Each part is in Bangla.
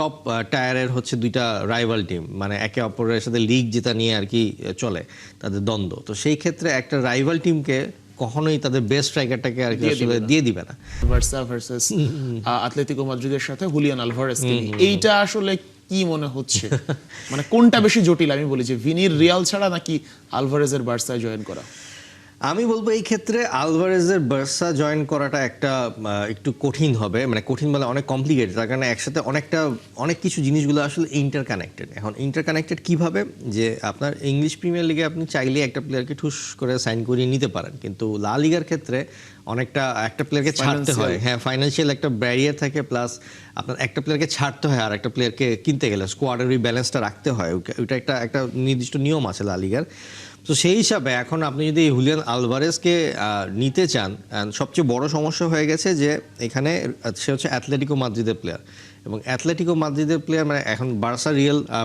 টপ টায়ারের হচ্ছে দুইটা রাইভাল টিম, মানে একে অপরের সাথে লিগ জেতা নিয়ে আর কি চলে তাদের দ্বন্দ্ব। তো সেই ক্ষেত্রে একটা রাইভাল টিমকে কখনোই তাদের বেস্ট স্ট্রাইকারটাকে আর কি আসলে দিয়ে দিবে না। বার্সা ভার্সেস আতলেতিকো মাদ্রিদের সাথে হুলিয়ান আলভারেজকে নিয়ে এইটা আসলে কি মনে হচ্ছে, মানে কোনটা বেশি জটিল? আমি বলি যে ভিনির রিয়াল ছাড়া নাকি আলভারেজের বার্সায় জয়েন করা? আমি বলবো এই ক্ষেত্রে আলভারেজের বার্সা জয়েন করাটা একটা একটু কঠিন হবে, মানে কঠিন বলে অনেক কমপ্লিকেটেড, তার কারণে একসাথে অনেক কিছু জিনিসগুলো আসলে ইন্টারকানেক্টেড। এখন ইন্টারকানেক্টেড কিভাবে, যে আপনার ইংলিশ প্রিমিয়ার লিগে আপনি চাইলে একটা প্লেয়ারকে ঠুস করে সাইন করিয়ে নিতে পারেন, কিন্তু লা লিগার ক্ষেত্রে অনেকটা একটা প্লেয়ারকে ছাড়তে হয়, হ্যাঁ ফাইন্যান্সিয়াল একটা ব্যারিয়ার থাকে, প্লাস আপনার একটা প্লেয়ারকে ছাড়তে হয় আর একটা প্লেয়ারকে কিনতে গেলে স্কোয়াডের ওই ব্যালেন্সটা রাখতে হয়, ওইটা একটা নির্দিষ্ট নিয়ম আছে লা লিগার। তো সেই হিসাবে এখন আপনি যদি হুলিয়ান আলভারেজকে নিতে চান, সবচেয়ে বড় সমস্যা হয়ে গেছে যে এখানে সে হচ্ছে অ্যাথলেটিকো মাদ্রিদের প্লেয়ার, এবং অ্যাথলেটিকো মাদ্রিদের প্লেয়ার মানে এখন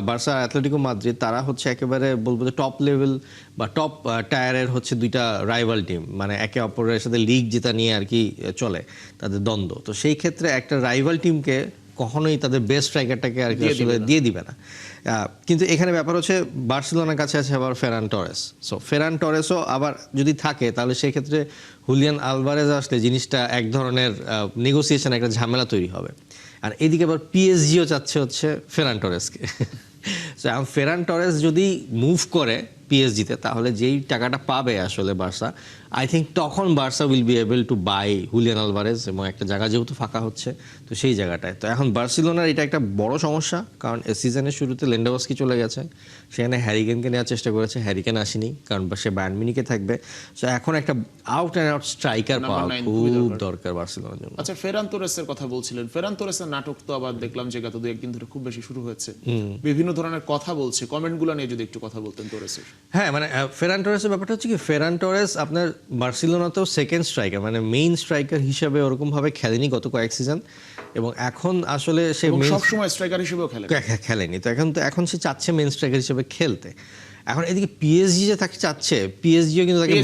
বার্সা অ্যাথলেটিকো মাদ্রিদ তারা হচ্ছে একেবারে বলবো যে টপ লেভেল বা টপ টায়ারের হচ্ছে দুইটা রাইভাল টিম, মানে একে অপরের সাথে লিগ জেতা নিয়ে আর কি চলে তাদের দ্বন্দ্ব। তো সেই ক্ষেত্রে একটা রাইভাল টিমকে কখনোই তাদের বেস্ট স্ট্রাইকারটাকে আর কি আসলে দিয়ে দিবে না। কিন্তু এখানে ব্যাপার হচ্ছে বার্সেলোনার কাছে আছে আবার ফেরান টরেস। সো ফেরান টরেসও আবার যদি থাকে তাহলে সেই ক্ষেত্রে হুলিয়ান আলভারেজ আসলে জিনিসটা এক ধরনের নেগোসিয়েশন, একটা ঝামেলা তৈরি হবে। আর এদিকে আবার পিএসজিও চাচ্ছে হচ্ছে ফেরান টরেসকে। সো এখন ফেরান টরেস যদি মুভ করে পিএসজিতে, তাহলে যেই টাকাটা পাবে আসলে বার্সা, আই থিঙ্ক তখন Barca will be able to buy Julian Alvarez, এবং একটা জায়গা যেহেতু ফাঁকা হচ্ছে তো সেই জায়গাটায়। তো এখন বার্সেলোনার এটা একটা বড় সমস্যা, কারণ সিজনের শুরুতে লেন্ডাওস্কি চলে গেছে, সেখানে হ্যারিকেনকে নেওয়ার চেষ্টা করেছে, হ্যারিকেন আসেনি কারণ সে বায়ার্ন মিউনিখে থাকবে। সো এখন একটা আউট অ্যান্ড আউট স্ট্রাইকার পাওয়া খুব দরকার বার্সেলোনার জন্য। আচ্ছা, ফেরান তোরেসের কথা বলছিলেন, ফেরান তোরেসের নাটক তো আবার দেখলাম যে গত 2-1 দিন ধরে খুব বেশি শুরু হয়েছে, বিভিন্ন ধরনের কথা বলছে, কমেন্টগুলো নিয়ে যদি একটু কথা বলতেন তোরেসের। হ্যাঁ, মানে ফেরান টরেসের ব্যাপারটা হচ্ছে কি, ফেরান টরেস আপনার বার্সেলোনাতেও সেকেন্ড স্ট্রাইকার, মানে মেইন স্ট্রাইকার হিসেবে ওরকম ভাবে খেলেনি গত কয়েক সিজন, এবং এখন আসলে সে সব সময় স্ট্রাইকার হিসেবেও খেলেনি। তো এখন সে চাচ্ছে মেইন স্ট্রাইকার হিসেবে খেলতে। এখন এদিকে পিএসজি যে তাকে চাচ্ছে, পিএসজিও কিন্তু তাকে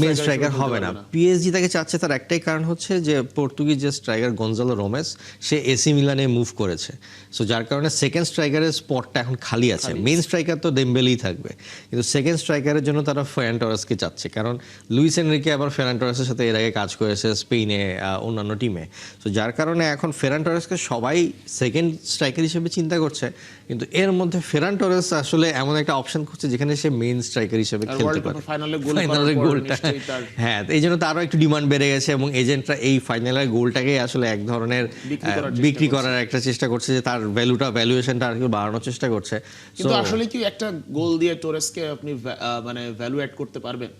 মেইন স্ট্রাইকার হবে না। পিএসজি তাকে চাচ্ছে, তার একটাই কারণ হচ্ছে যে পর্তুগিজ যে স্ট্রাইকার গনজালো রোমেস সে এসি মিলানে মুভ করেছে। সো যার কারণে সেকেন্ড স্ট্রাইকারের স্পটটা এখন খালি আছে। মেইন স্ট্রাইকার তো ডেম্বেলেই থাকবে, কিন্তু সেকেন্ড স্ট্রাইকারের জন্য তারা ফেরান টরেসকে চাচ্ছে, কারণ লুইস এনরিকে আবার ফেরান টরেসের সাথে এর আগে কাজ করেছে স্পেনে অন্যান্য টিমে। সো যার কারণে এখন ফেরান টরেসকে সবাই সেকেন্ড স্ট্রাইকার হিসেবে চিন্তা করছে, কিন্তু এর মধ্যে ফেরান টরেস আসলে এমন একটা অপশন খুঁজছে যেখানে সে মেইন স্ট্রাইকার হিসেবে খেলতে পারে। ফাইনালের গোলটা, হ্যাঁ, এই জন্য তারও একটু ডিমান্ড বেড়ে গেছে, এবং এজেন্টরা এই ফাইনালের গোলটাকে আসলে এক ধরনের বিক্রি করার একটা চেষ্টা করছে, যে তার ভ্যালুয়েশনটা আর কি বাড়ানোর চেষ্টা করছে। কিন্তু আসলে কি একটা গোল দিয়ে টোরেসকে আপনি মানে ভ্যালু অ্যাড করতে পারবেন?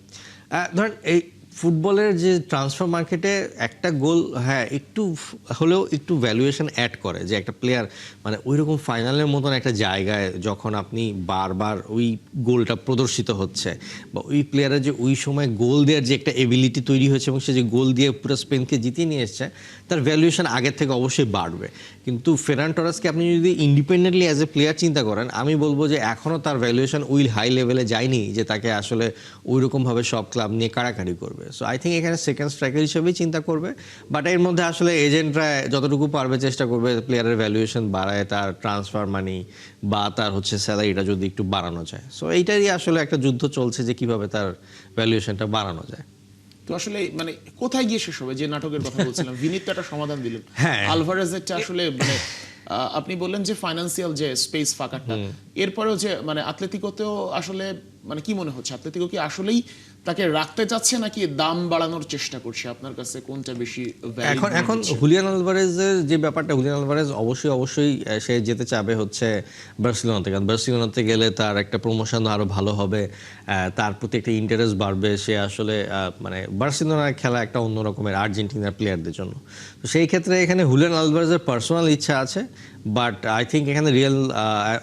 ধরেন এই ফুটবলের যে ট্রান্সফার মার্কেটে একটা গোল, হ্যাঁ, একটু হলেও একটু ভ্যালুয়েশন অ্যাড করে, যে একটা প্লেয়ার মানে ওই রকম ফাইনালের মতন একটা জায়গায় যখন আপনি বারবার ওই গোলটা প্রদর্শিত হচ্ছে, বা ওই প্লেয়ারের যে ওই সময় গোল দেওয়ার যে একটা এবিলিটি তৈরি হয়েছে, এবং সে যে গোল দিয়ে পুরো স্পেনকে জিতিয়ে নিয়ে এসছে, তার ভ্যালুয়েশন আগের থেকে অবশ্যই বাড়বে। কিন্তু ফেরান টরেসকে আপনি যদি ইন্ডিপেন্ডেন্টলি অ্যাজ এ প্লেয়ার চিন্তা করেন, আমি বলবো যে এখনও তার ভ্যালুয়েশন ওই হাই লেভেলে যায়নি যে তাকে আসলে ওই রকমভাবে সব ক্লাব নিয়ে কাড়াকাড়ি করবে। সো আই থিঙ্ক এখানে সেকেন্ড স্ট্রাইকার হিসেবেই চিন্তা করবে, বাট এর মধ্যে আসলে এজেন্টরা যতটুকু পারবে চেষ্টা করবে প্লেয়ারের ভ্যালুয়েশন বাড়ায়, তার ট্রান্সফার মানি বা তার হচ্ছে স্যালারিটা যদি একটু বাড়ানো যায়। সো এইটারই আসলে একটা যুদ্ধ চলছে যে কিভাবে তার ভ্যালুয়েশনটা বাড়ানো যায়। তো আসলে মানে কোথায় গিয়ে শেষ হবে, যে নাটকের কথা বলছিলাম, ভিনিত তো একটা সমাধান দিলেন, আলভারেজেরটা আসলে মানে আপনি বললেন যে ফাইন্যান্সিয়াল যে স্পেস ফাঁকাটা, এরপরেও যে মানে আতলেতিকোতেও আসলে মানে কি মনে হচ্ছে, আতলেতিকো কি আসলেই তাকে রাখতে চাচ্ছে নাকি দাম বাড়ানোর চেষ্টা করছে? আপনার কাছে কোনটা বেশি? এখন হুলিয়ান আলভারেজের যে ব্যাপারটা, হুলিয়ান আলভারেজ অবশ্যই সে যেতে চাবে হচ্ছে বার্সেলোনাতে, কারণ বার্সেলোনাতে গেলে তার একটা প্রমোশন আরো ভালো হবে, তার প্রতি একটা ইন্টারেস্ট বাড়বে। সে আসলে মানে বার্সেলোনার খেলা একটা অন্য রকমের আর্জেন্টিনার প্লেয়ারদের জন্য। তো সেই ক্ষেত্রে এখানে হুলিয়ান আলভারেজের পার্সোনাল ইচ্ছা আছে, বাট আই থিঙ্ক এখানে রিয়াল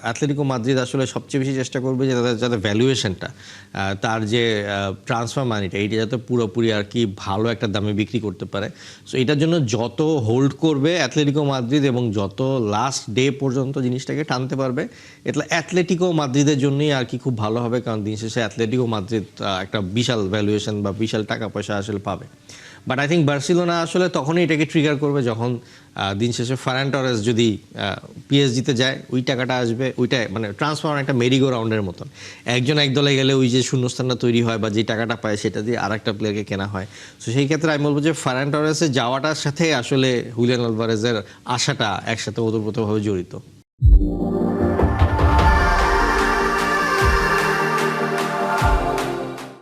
অ্যাথলেটিকো মাদ্রিদ আসলে সবচেয়ে বেশি চেষ্টা করবে যে যাতে ভ্যালুয়েশনটা, তার যে ট্রান্সফার মানিটা, এইটা যাতে পুরোপুরি আর কি ভালো একটা দামে বিক্রি করতে পারে। সো এটার জন্য যত হোল্ড করবে অ্যাথলেটিকো মাদ্রিদ, এবং যত লাস্ট ডে পর্যন্ত জিনিসটাকে টানতে পারবে, এটা অ্যাথলেটিকো মাদ্রিদের জন্যই আর কি খুব ভালো হবে, কারণ দিন শেষে অ্যাথলেটিকো মাদ্রিদ একটা বিশাল ভ্যালুয়েশন বা বিশাল টাকা পয়সা আসলে পাবে। বাট আই থিঙ্ক বার্সেলোনা আসলে তখনই এটাকে ট্রিগার করবে যখন দিন শেষে ফারান টরেস যদি পিএসজিতে যায়, ওই টাকাটা আসবে, ওইটা মানে ট্রান্সফার একটা মেরিগো রাউন্ডের মতন, একজন এক দলে গেলে ওই যে শূন্যস্থানটা তৈরি হয় বা যে টাকাটা পায় সেটা দিয়ে আর একটা প্লেয়ারকে কেনা হয়। তো সেই ক্ষেত্রে আমি বলবো যে ফারান টরেসের যাওয়াটার সাথে আসলে হুলিয়ান আলভারেজের আশাটা একসাথে ওতপ্রোতভাবে জড়িত।